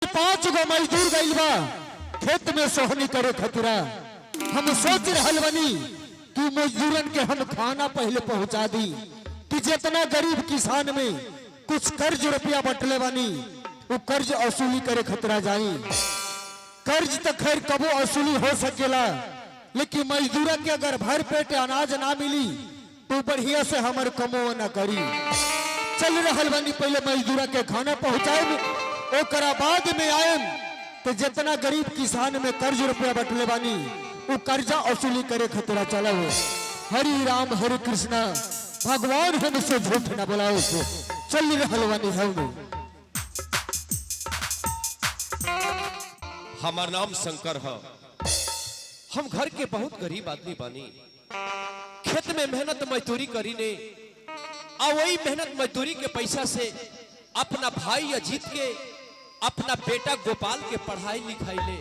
5 गो मजदूर गइल बा खेत में सोहनी करे खतरा। हम सोच रहल बनी कि मजदूरन के हम खाना पहले पहुंचा दी कि जितना गरीब किसान में कुछ कर्ज रुपया बटले बनी वो कर्ज वसूली करे खतरा जाई। कर्ज तो खैर कबो वसूली हो सकेला, लेकिन मजदूर के अगर भर पेट अनाज ना मिली तो बढ़िया से हमर कमो न करी। चल रहल बनी पहले मजदूर के खाना पहुंचाए, ओकरा बाद में आए तो जितना गरीब किसान में कर्ज रुपया बटले बानी वो कर्जा वसूली करे खतरा चला हो। हरि राम हरे कृष्णा, भगवान हमसे झूठ न बोलाओ। चल रहल बनी हमार नाम शंकर है। हम घर के बहुत गरीब आदमी बानी। खेत में मेहनत मजदूरी करी ने और वही मेहनत मजदूरी के पैसा से अपना भाई अजीत के अपना बेटा गोपाल के पढ़ाई लिखाई ले।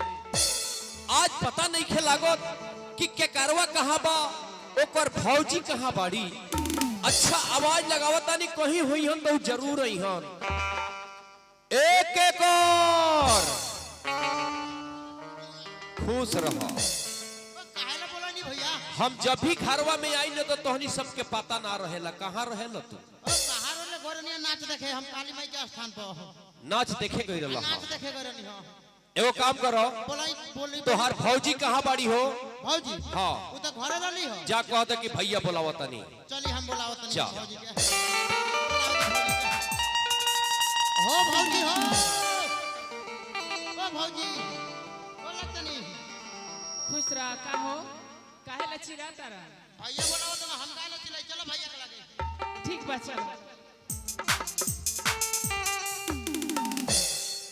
आज पता नहीं खे लागत कि केकारवा कहाँ बा, ओकर भौजी कहाँ बाड़ी। अच्छा आवाज लगावता नहीं कहीं हुई हन तो जरूर आई हन। एक एक और खुश रहो। हम जब भी घरवा में आई न तो तोहनी सबके पता ना रहेला कहाँ रहेला तू। नाच देखे हम काली माई के स्थान पर नाच देखे गई रहला। नाच देखे गए रहनी हां। एगो काम करो, बोली तोहार भौजी कहाँ बाड़ी हो? भौजी हाँ वो तो घरे रहली हो। जा कह दे कि भैया बुलावता नहीं। चली हम बुलावत नहीं जा। भौजी के। हो भौजी हो, ओ भौजी बोलत नहीं। खुश रहा का हो, काहे लचिरा तारा? भैया बुलावत ना, हम काहे लचिलाई। चलो भैया के लगे। ठीक बा चल।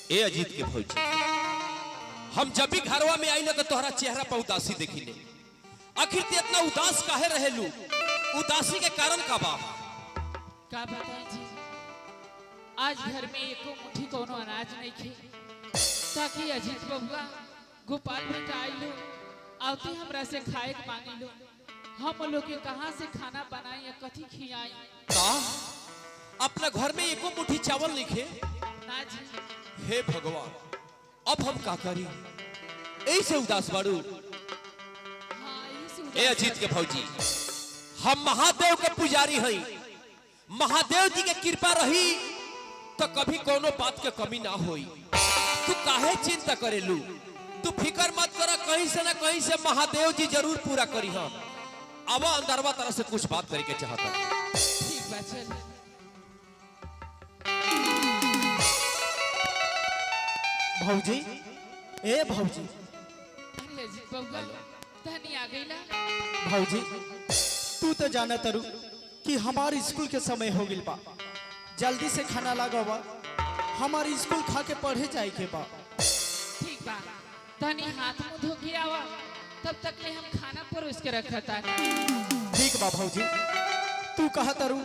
ए अजीत के भौजी, हम जब भी घरवा में आई ना तो तोहरा चेहरा पर उदासी देखी ले। आखिर ते इतना उदास काहे रहेलू? उदासी के कारण का बा? का बताएं जी, आज घर में एको मुट्ठी कोनो अनाज नहीं खे, ताकि अजीत बबुआ गोपाल बेटा आई लो आवती हमरा से खाए के मांगी लो। हम लोग के कहां से खाना बनाई या कथी खियाई? का अपना घर में एको मुट्ठी चावल नहीं खे? ना जी। हे भगवान, अब हम का करी? ऐसे उदास बाड़ू। हां ए अजीत के भौजी, हम महादेव के पुजारी हई। महादेव जी के कृपा रही तो कभी कोनो बात के कमी ना होई। तू काहे चिंता करेलू? तू फिकर मत कर, कहीं से ना कहीं से महादेव जी जरूर पूरा करी। हम अब अंदरवा तरह से कुछ बात करे के चाहता। ठीक बा चल। भौजी, ए भौजी। अरे अजीत बबुआ तहनी आ गईला। भौजी तू तो जाना तरु कि हमारे स्कूल के समय हो गइल बा। जल्दी से खाना लगावा, हमारे स्कूल खा के पढ़े जाए के बा। ठीक बा, तहनी हाथ मुंह धो के आवा, तब तक ले हम खाना परोस के रखता। ठीक बा भौजी, तू कहा तरु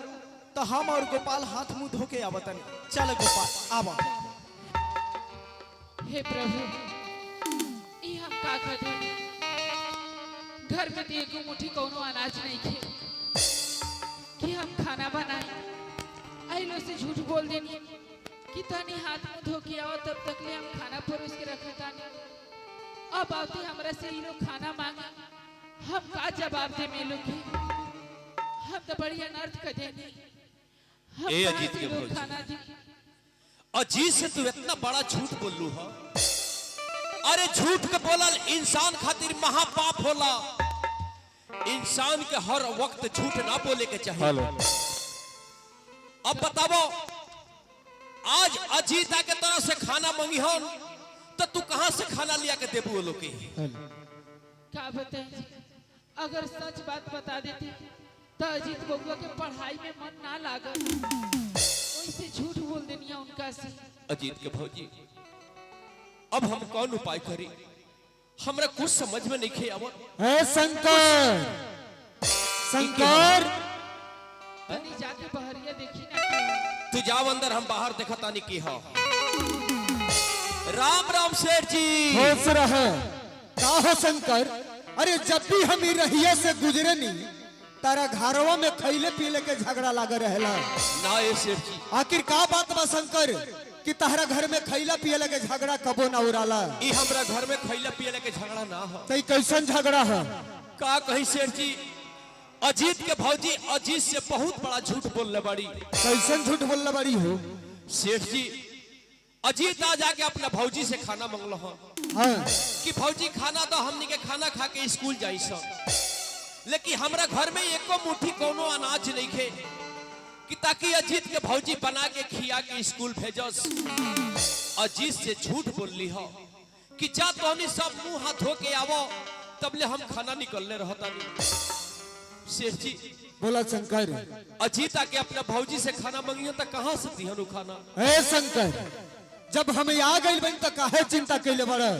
तो हम और गोपाल हाथ मुंह धो के आवतनी। चल गोपाल आवा। हे प्रभु, ई हम का करें? घर में तो एको मुट्ठी कोनो अनाज नहीं खे कि हम खाना बनाए। आइलो से झूठ बोल देनी कि तनी हाथ मुंह धो के आओ, तब तक ले हम खाना परोस के रखता नहीं। अब आते हमरा से ई लोग खाना मांगे, हम का जवाब दे में लोग के? हम तो बड़ी अनर्थ कर देनी। हम ए कहाँ अजीत से के लोग भौजी। खाना दी? अजीत से तू इतना बड़ा झूठ बोलू है? अरे झूठ के बोलल इंसान खातिर महापाप होला। इंसान के हर वक्त झूठ ना बोले के चाहिए। अब बताओ, आज अजीता के तरह से खाना मंगी हन तो तू कहां से खाना लिया के देबू वो लोग के? क्या बताएं जी, अगर सच बात बता देती तो अजीत बबुआ के पढ़ाई में मन ना लागत। वैसे झूठ बोल देनिया उनका से। अजीत के भौजी, अब हम कौन उपाय करी? हमरा कुछ समझ में नहीं खे आवत। है शंकर, शंकर तनी जाके बहरिया देखी ना। तू जाओ अंदर, हम बाहर देखता नहीं की। हाँ राम राम शेर जी। खुश रहे। का हो शंकर? अरे जब भी हम ई रहिया से गुजरे नी तारा घरवा में खैले पीले के झगड़ा लागे रहेला। ना ये शेर जी, आखिर का बात बा शंकर? कि तहरा घर में खैला पिए लगे झगड़ा कबो ना उड़ाला। ई हमरा घर में खैला पियले के झगड़ा ना हो। तो कैसन झगड़ा है? का कहीं सेठ जी, अजीत के भौजी अजीत से बहुत बड़ा झूठ बोलने बड़ी। कैसन झूठ बोलने बड़ी हो? सेठ जी, अजीत आ जाके अपना भौजी से खाना मांगल हो हाँ। कि भौजी खाना दो, हमनी के खाना खा के स्कूल जाई सब। लेकिन हमरा घर में एको मुट्ठी कोनो अनाज नहीं खे कि ताकि अजीत के भौजी बना के खिया के स्कूल भेजस। अजीत से झूठ बोलली हो कि जा तो हमनी सब मुंह हाथ धो के आवो, तबले हम खाना निकलने रहता नहीं। सेठ जी, बोला शंकर। अजीत आके अपना भौजी से खाना मांगियो तो कहां से दिहनु खाना? ए शंकर, जब हमें आ गई बन तो काहे चिंता कैले बड़ा?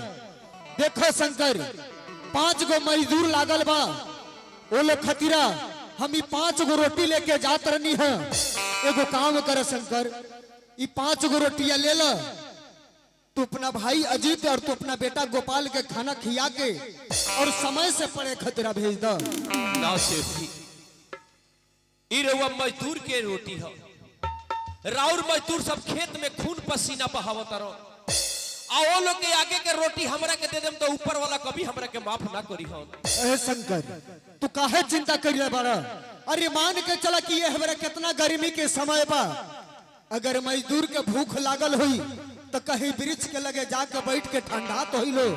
देखो शंकर, 5 गो मजदूर लागल बा, वो लोग खतीरा हम 5 गो रोटी लेके जात रहनी है। एगो काम करे शंकर, 5 गो रोटियां ले ला, तू अपना भाई अजीत और तू अपना बेटा गोपाल के खाना खिया के और समय से पड़े खतरा भेज दो। ना सेठ जी, ई रउआ मजदूर के रोटी हो। राउर मजदूर सब खेत में खून पसीना बहावत रहो। आ वो लोग के आगे के रोटी हमरा के दे देम तो ऊपर वाला कभी हमरा के माफ ना करी हो। ए शंकर, तू काहे चिंता करिए बारा? अरे मान के चला कि ये हमरा कितना गर्मी के समय बा, अगर मजदूर के भूख लागल हुई तो कहीं वृक्ष के लगे जाके बैठ के ठंडा तो ही लो,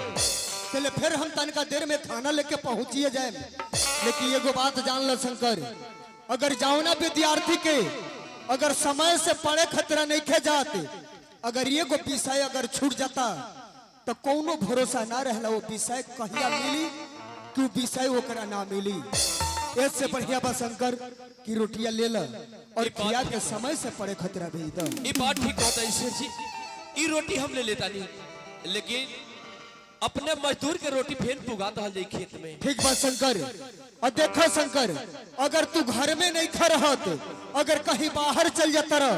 चले फिर हम तनका देर में खाना लेके पहुंचिए जाए। लेकिन एगो बात जान लो शंकर, अगर जाओना विद्यार्थी के अगर समय से पढ़े खतरा नहीं खे जाते, अगर ये गो विषय अगर छूट जाता तो कोनो भरोसा ना रहला वो विषय कहिया मिली कि विषय ओकरा ना मिली। इससे बढ़िया बा शंकर कि रोटियां ले ला और खिया के समय से पड़े खतरा भेज दो। ये बात ठीक होता है सेठ जी, ई रोटी हम ले लेता नहीं, लेकिन अपने मजदूर के रोटी फेन पुगा दहल जाई खेत में। ठीक बा शंकर। और देखो शंकर, अगर तू घर में नहीं खा रहत, अगर कहीं बाहर चल जाता रह,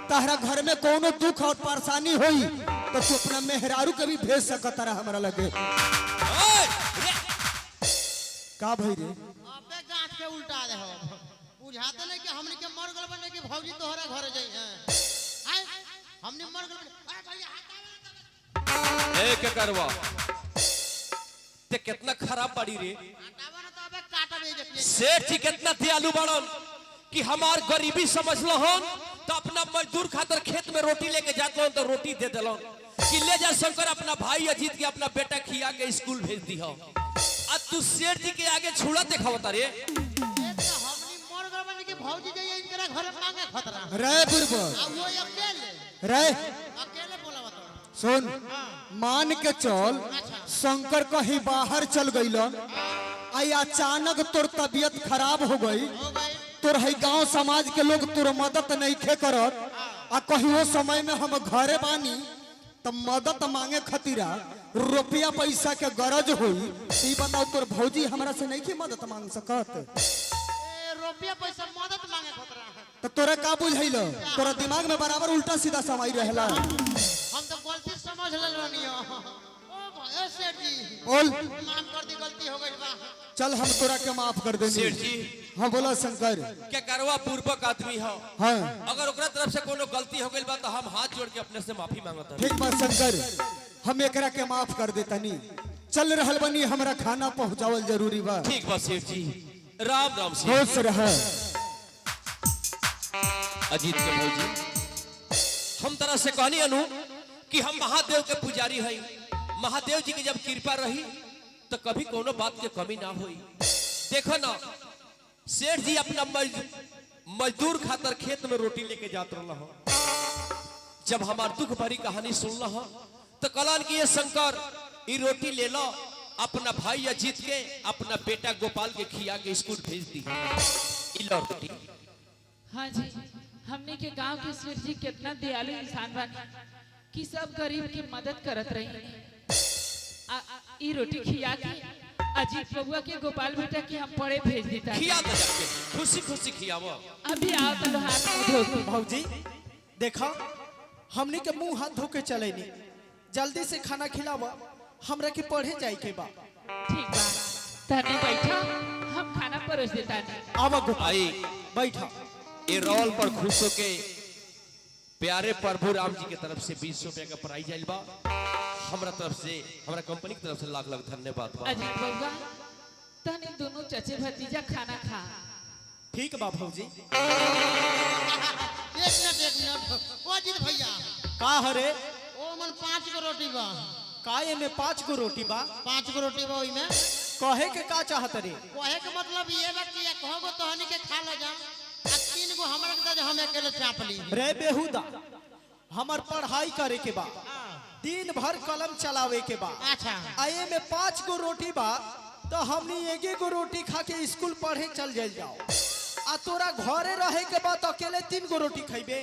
तारा घर में कोनो दुख और परेशानी हुई तो तू अपना मेहरारू के भी भेज सकता रहा हमरा लगे। का भाई रे? अबे गांठ के उल्टा दे हो। बुझाते नहीं कि हमनी के मर गल बने कि भौजी तोहरा घरे जाई हैं। आय हमनी मर गल बने। अरे भैया हटावा ए के करवा ते कितना खराब पड़ी रे। हटावा ना तो अबे काटा दे जतिए। सेठ जी कितना दयालु बड़न कि हमार गरीबी समझ लो हन तो अपना मजदूर खातर खेत में रोटी लेके जाते हो तो रोटी दे देलन कि ले जा शंकर अपना भाई अजीत के अपना बेटा खिया के स्कूल भेज दी हो। अब तू सेठ जी के आगे छुड़ा दिखावता रे। एक तो हमनी मर गल बने कि भौजी जाई इनकरा घरे मांगे खतरा। रे बुरबा आ वो अकेले रे अकेले बोलावत हो। सुन, मान के चल शंकर कहीं बाहर चल गईलन, आई अचानक तोर तबीयत खराब हो गई, हो गई तोर है गांव समाज के लोग तोर मदद नहीं खे करत, आ कहीं वो समय में हम घरे बानी तो मदद मांगे खतीरा रुपया पैसा के गरज हुई, ई बताओ तोर भौजी हमरा से नहीं की मदद मांग सकत? ए रुपया पैसा मदद मांगे खतरा है। तो तोरा का बुझाइलो? तोरा दिमाग में बराबर उल्टा सीधा समाई रहेला। हम तो गलती समझ ले रहनी हो। ओ भाई सेठ जी बोल, माफ कर दी, गलती हो गई बा। चल हम तोरा के माफ कर देनी। सेठ जी हाँ बोला शंकर। क्या करवा पूर्वक आदमी हो, हाँ अगर ओकरा तरफ से कोनो गलती हो गई बा तो हम हाथ जोड़ के अपने से माफी मांगत हन। ठीक बात शंकर, हम एकरा के माफ कर देतनी। चल रहल बनी, हमरा खाना पहुंचावल जरूरी बा। ठीक बा सेठ जी, राम राम सेठ। खुश रह। अजीत के भौजी, हम तरह से कहनी अनु कि हम महादेव के पुजारी हई, महादेव जी की जब कृपा रही तो कभी कोनो बात के कमी ना हुई। देखो ना सेठ जी अपना मजदूर खातर खेत में रोटी लेके जात रहा हो। जब हमार दुख भरी कहानी सुनल हो तो कहलन कि ये शंकर ई रोटी ले लो, अपना भाई अजीत के अपना बेटा गोपाल के खिया के स्कूल भेज दी। ई लो रोटी। हाँ जी, हमने के गांव के सेठ जी कितना दयालु इंसान बने कि सब गरीब की मदद करत रही। ई रोटी खिया के अजीत बबुआ के गोपाल बेटा के हम पड़े भेज देता। खिया दे जाके, खुशी खुशी खियावो। अभी आओ तो हाथ मुंह धो के। भौजी देखा, हमनी के मुंह हाथ धो के चले नी, जल्दी से खाना खिलावा, हमरा के पढ़े जाए के बा। ठीक बा, तने बैठा, हम खाना परोस देता नहीं। आवा गोपाल आई बैठा। ये रोल पर खुश होके प्यारे प्रभु राम जी के तरफ से 20 रुपया का प्राइज आइल बा। हमरा तरफ से, हमरा कंपनी की तरफ से लाख लाख धन्यवाद बा। अजीत बबुआ तने दोनों चचे भतीजा खाना खा। ठीक बा भौजी। एक मिनट ओ अजीत भैया का हरे ओ मन 5 गो रोटी बा। काये में 5 गो रोटी बा? 5 गो रोटी बा ओई में। कहे के का चाहत रे? कहे के मतलब ये बा कि एक गो तोहनी के खा ले जा आ 3 गो हमरा के दे दे, हम अकेले चाप ली। रे बेहुदा, हमर पढ़ाई करे के बा, दिन भर कलम चलावे के बा। अच्छा आये में 5 गो रोटी बा तो हमनी एके गो रोटी खा के स्कूल पढ़े चल जाओ। आ तोरा घरे रहे के बाद अकेले 3 गो रोटी खइबे?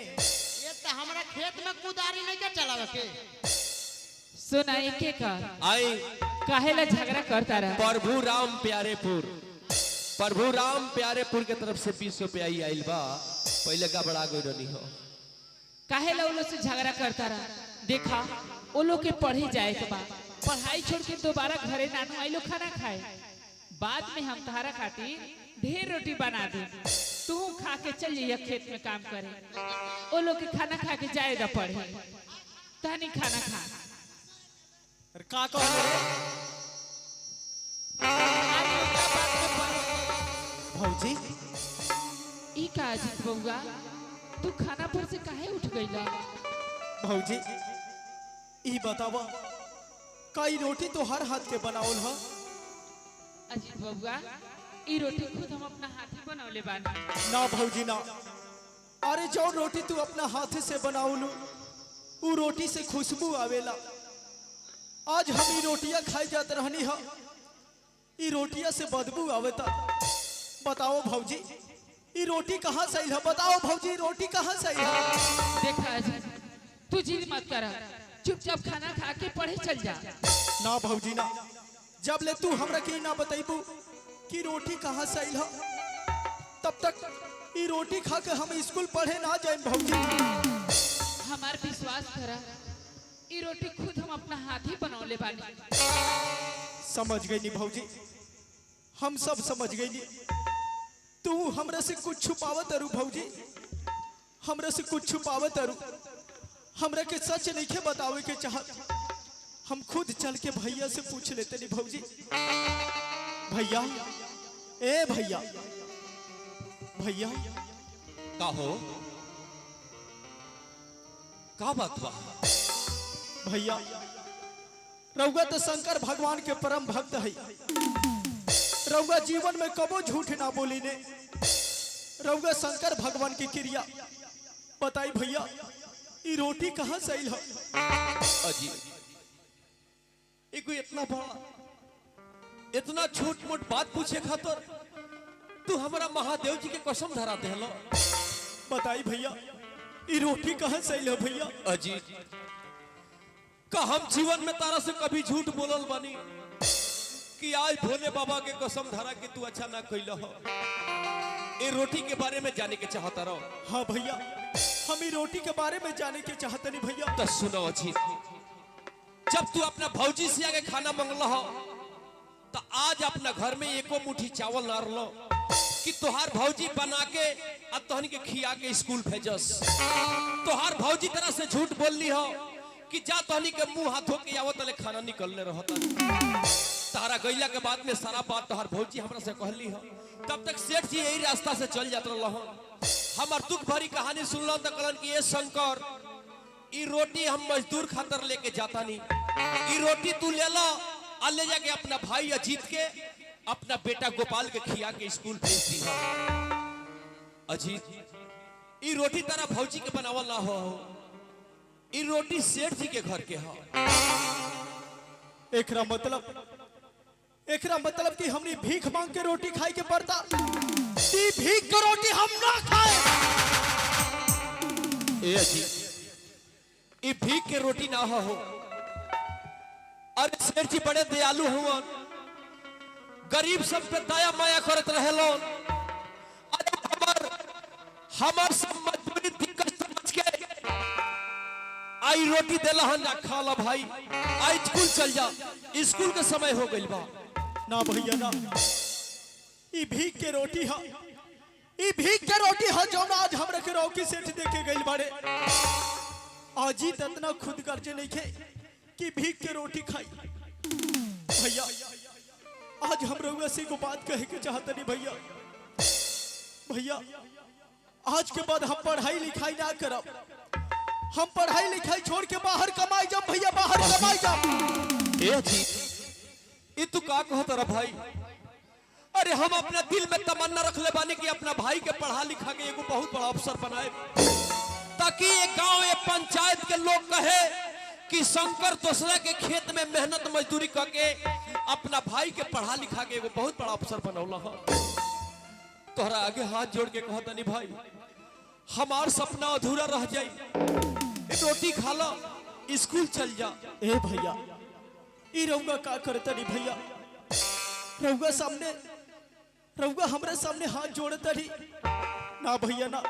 ये तो हमरा खेत में कुदारी नहीं के चलावे के। सुना एके कर आई काहेला झगड़ा करता रहा। प्रभु राम प्यारेपुर के तरफ से 20 रुपया ही आइल बा। पहले का बड़ा गई रही हो। काहेला वो लोग से झगड़ा करता रहा। देखा वो लोग के पढ़े जाए के बाद पढ़ाई छोड़ के दोबारा घरे नानू आई लोग खाना खाए। बाद में हम तारा खातिर ढेर रोटी बना दे, तू खा के चल जाइए खेत में काम करे। वो लोग के खाना खा के जाएगा पढ़े, तहनी खाना खा। का कहले रे? भौजी ई का अजीत बबुआ तू खाना पर से काहे उठ गईला? भौजी ई बतावा कई रोटी तो हर हाथ के बनावल ह? अजीत बबुआ ई रोटी खुद हम अपना हाथ ही बनौले बानी। ना भौजी ना, अरे जो रोटी तू अपना हाथ से बनावलू उ रोटी से खुशबू आवेला। आज हम ई रोटियां खाई जात रहनी ह, ई रोटियां से बदबू आवता। बताओ भौजी ई रोटी कहाँ से आई है? बताओ भौजी रोटी कहाँ से आई है? देखा अजीत तू जिद मत कर, चुपचाप खाना खा के पढ़े चल जा। ना भौजी ना, जब ले तू हमरा के ना बताइबू कि रोटी कहाँ से आई है तब तक ई रोटी खा के हम स्कूल पढ़े ना जाए। भौजी हमार विश्वास करा, ई रोटी खुद हम अपना हाथ ही बनौले बानी। समझ गई नी भौजी, हम सब समझ गई नी। तू हमरा से कुछ छुपावत अरु भौजी, हमरा से कुछ छुपावत अरु। हमरा के सच नहीं के बतावे के चाहत, हम खुद चल के भैया से पूछ लेते नी भौजी। भैया ए भैया, भैया का हो, का बात बा? भैया रउआ तो शंकर भगवान के परम भक्त है। रउआ जीवन में कबो झूठ ना बोली ने। रउआ शंकर भगवान की क्रिया बताई भैया ई रोटी कहाँ से आई है? अजी एगो इतना बड़ा, इतना छोट मोट बात पूछे खातर तू हमारा महादेव जी के कसम धरा देलो। बताई भैया ई रोटी कहाँ से आई है? भैया अजी का हम जीवन में तारा से कभी झूठ बोलल बानी कि आज भोले बाबा के कसम धरा कि तू अच्छा ना कइल हो। ए रोटी के बारे में जाने के चाहता रहो। हाँ भैया, हम ई रोटी के बारे में जाने के चाहते नहीं भैया। तो सुनो अजी, जब तू अपना भौजी से आगे खाना मंगला हो तो आज अपना घर में एको मुट्ठी चावल ना रलो कि तोहार भौजी बना के आ तहनी के खिया के स्कूल भेजस। तोहार भौजी तरह से झूठ बोलली हो कि जा तहनी के मुंह हाथ धो के आवत ले खाना निकलने रहता। तारा गईला के बाद में सारा बात तोहार भौजी हमरा से कहली हो। तब तक सेठ जी यही रास्ता से चल जात रहो। हमार दुख भरी कहानी सुनलो तो कहलन कि ए शंकर ई रोटी हम मजदूर खातर लेके जाता नहीं, ई रोटी तू ले लो और ले जाके अपना भाई अजीत के, अपना बेटा गोपाल के खिया के स्कूल भेज दी हो। अजीत ई रोटी तारा भौजी के बनावल ना हो, ई रोटी सेठ जी के घर के हो। एकरा मतलब कि हमनी भीख मांग के रोटी खाई के पड़ता। ई भीख के रोटी हम ना खाए। ए अजीत ई भीख के रोटी ना हो। अरे सेठ जी बड़े दयालु हुआ, गरीब सब पे दया माया करत रहेलो। अरे हमार सब मजबूरी दिक्कत समझ के आई रोटी देला हन, खा ला भाई, आई स्कूल चल जा, स्कूल के समय हो गइल बा। ना भैया ना, ई भीख के रोटी हा। ई भीख के रोटी ह जौन आज हमरा के रौकी सेठ देके गइल बाड़े। आज ही ततना खुद गर्जे नहीं खे कि भीख के रोटी खाई। भैया आज हम रउआ से एगो बात कहे के चाहतनी भैया। भैया आज के बाद हम पढ़ाई लिखाई ना करब। हम पढ़ाई लिखाई छोड़ के बाहर कमाई जब भैया, बाहर कमाई जब। ए अजीत ये तू का कहत रहा भाई? अरे हम अपना दिल में तमन्ना रख ले बानी कि अपना भाई के पढ़ा लिखा के एगो बहुत बड़ा अफसर बनाए, ताकि ये गांव ये पंचायत के लोग कहे कि शंकर दूसरे के खेत में मेहनत मजदूरी करके अपना भाई के पढ़ा लिखा के एगो बहुत बड़ा अफसर बनौला हो। तोहरा आगे हाथ जोड़ के कहता नहीं भाई, हमार सपना अधूरा रह जाई। रोटी खा लो, स्कूल चल जा। ए भैया ई रउआ का करतनी भैया? रउआ सामने, रउआ हमरा सामने हाथ जोड़तनी ना भैया ना,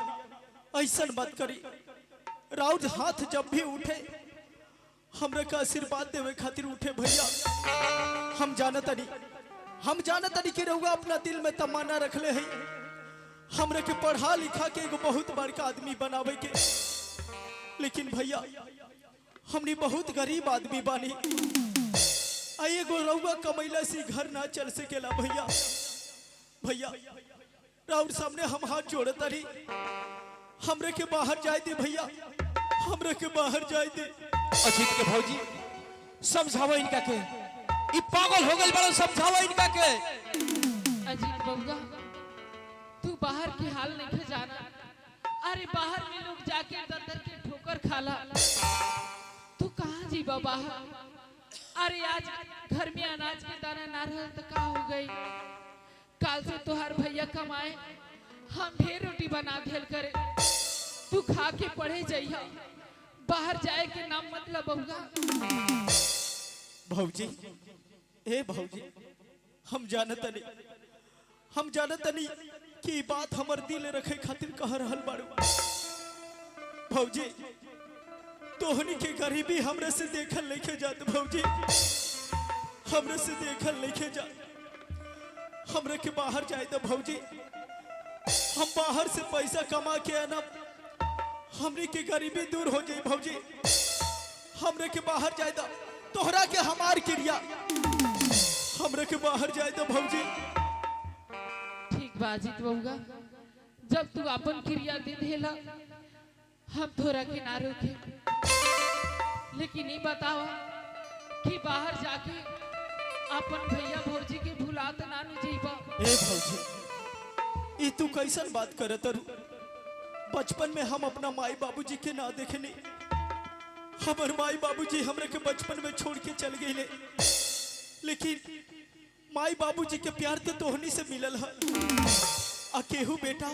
ऐसा मत करी। राउत हाथ जब भी उठे हमरा का आशीर्वाद देवे खातिर उठे भैया। हम जानतनी कि रउआ अपना दिल में तमन्ना रखले है हमरा के पढ़ा लिखा के एगो बहुत बड़का आदमी बनावे के। लेकिन भैया हमनी बहुत गरीब आदमी बानी। एगो रउआ कमैला से घर ना चल सकेला भैया। भैया राउर सामने हम हाथ जोड़तनी, हमरे के बाहर जाए दे भैया, हमरे के बाहर जाए दे। अजीत के भौजी समझाओ इनका के, ई पागल हो गइल बड़ा, समझाओ इनका के। अजीत बउआ तू बाहर के हाल नहीं जाना। अरे बाहर में लोग जाके दर दर के ठोकर खाला, तू कहाँ जीवा बाहर? अरे आज घर में अनाज के दाना ना रहा तो का हो गई? काल से तोहार भैया कमाए, हम ढेर रोटी बना धेल करे, तू खा के पढ़े जाइया, बाहर जाए के नाम मतलब बउआ। भौजी ए भौजी हम जानतनी कि बात हमर दिल रखे खातिर कह रहल बाड़ू। भौजी तोहनी के गरीबी हमरे से देखल लेके जात भौजी, हमरे से देखल लेके जा। हमरे के बाहर जाए तो भौजी, हम बाहर से पैसा कमा के आना, हमरे के गरीबी दूर हो जाए भौजी। हमरे के बाहर जाए तो तोहरा के हमार क्रिया, हमरे के बाहर जाए तो भौजी। ठीक बा अजीत बउआ, जब तू अपन क्रिया दे देला हम थोड़ा के ना रोके। लेकिन ये बतावा कि बाहर जाके अपन भैया भौजी के भुलात ना नु जीवा। ए भौजी ई तू कैसन बात करत रू? बचपन में हम अपना माई बाबूजी के ना देखनी। हमर माई बाबूजी हमरे के बचपन में छोड़ के चल गए, लेकिन माई बाबूजी के प्यार तो तोहनी से मिलल है। आ केहू बेटा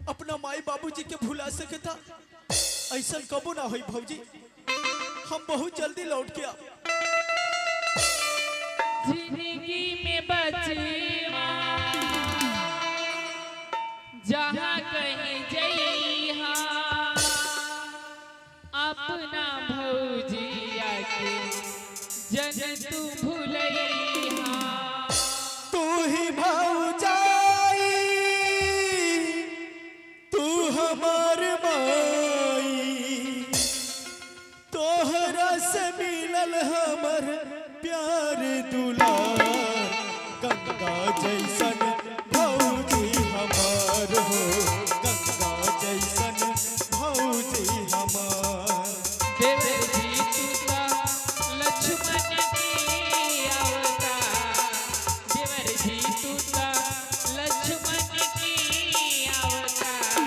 अपना माई बाबूजी के भुला सकता? ऐसा कबो ना होई भौजी, हम बहुत जल्दी लौट के आ। जिंदगी में बचवा जहाँ कहीं जइहा, अपना भौजिया के जन तू भूलइहा। तू ही भौजाई तू हमार माई, तोहरा से मिलल हमर प्यार दुलार। गंगा जैसन भौजी हमार हो, गंगा जैसन भौजी हमार। देवर जी तू ता लक्ष्मण की अवतार, देवर जी तू ता लक्ष्मण की अवतार।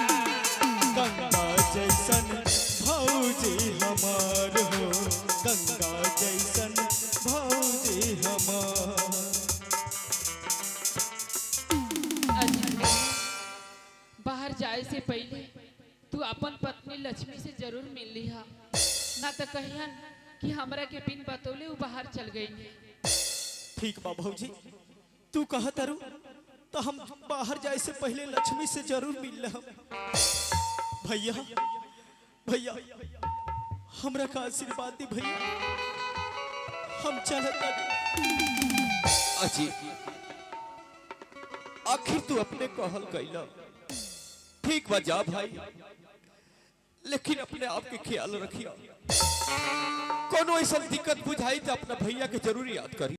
गंगा जैसन भौजी हमार हो, गंगा जैसन भौजी हमार। बाहर जाए से पहले तू अपन पत्नी लक्ष्मी से जरूर मिल लिहा, ना तो कहियन कि हमरा के बिन बतौले वो बाहर चल गई। ठीक बा भौजी, तू कहत रू तो हम बाहर जाए से पहले लक्ष्मी से जरूर मिल लेहम। भैया भैया हमरा का आशीर्वाद दी भैया, हम चलत बानी। अजीत आखिर तू अपने कहल कैला, ठीक बा जा भाई, लेकिन अपने आप के ख्याल रखिया। कोनो ऐसा दिक्कत बुझाई तो अपना भैया के जरूर याद करी।